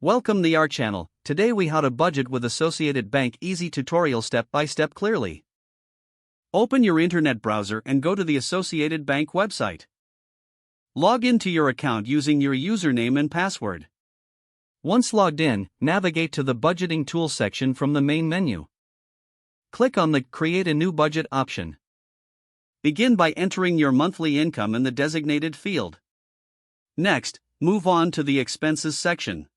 Welcome to our channel. Today we how to budget with Associated Bank easy tutorial step by step clearly. Open your internet browser and go to the Associated Bank website. Log into your account using your username and password. Once logged in, navigate to the budgeting tools section from the main menu. Click on the Create a New Budget option. Begin by entering your monthly income in the designated field. Next, move on to the Expenses section.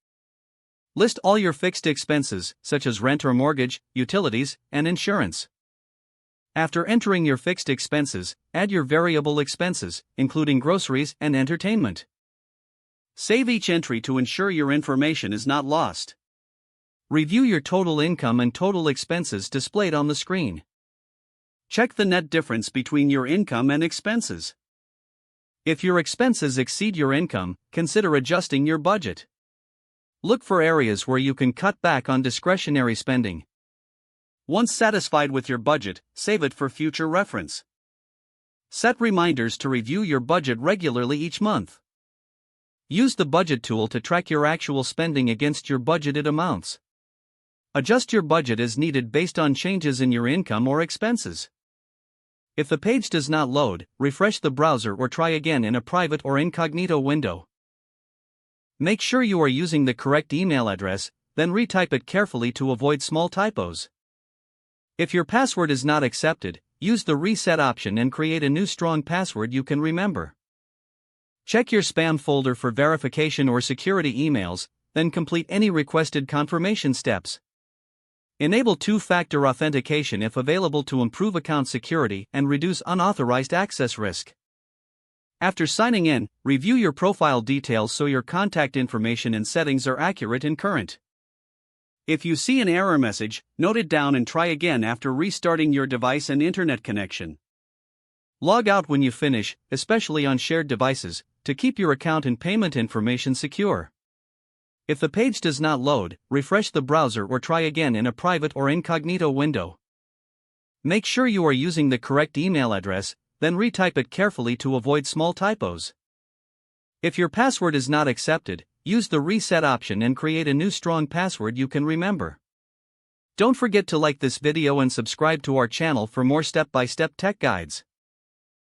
List all your fixed expenses, such as rent or mortgage, utilities, and insurance. After entering your fixed expenses, add your variable expenses, including groceries and entertainment. Save each entry to ensure your information is not lost. Review your total income and total expenses displayed on the screen. Check the net difference between your income and expenses. If your expenses exceed your income, consider adjusting your budget. Look for areas where you can cut back on discretionary spending. Once satisfied with your budget, save it for future reference. Set reminders to review your budget regularly each month. Use the budget tool to track your actual spending against your budgeted amounts. Adjust your budget as needed based on changes in your income or expenses. If the page does not load, refresh the browser or try again in a private or incognito window. Make sure you are using the correct email address, then retype it carefully to avoid small typos. If your password is not accepted, use the reset option and create a new strong password you can remember. Check your spam folder for verification or security emails, then complete any requested confirmation steps. Enable two-factor authentication if available to improve account security and reduce unauthorized access risk. After signing in, review your profile details so your contact information and settings are accurate and current. If you see an error message, note it down and try again after restarting your device and internet connection. Log out when you finish, especially on shared devices, to keep your account and payment information secure. If the page does not load, refresh the browser or try again in a private or incognito window. Make sure you are using the correct email address, then retype it carefully to avoid small typos. If your password is not accepted, use the reset option and create a new strong password you can remember. Don't forget to like this video and subscribe to our channel for more step-by-step tech guides.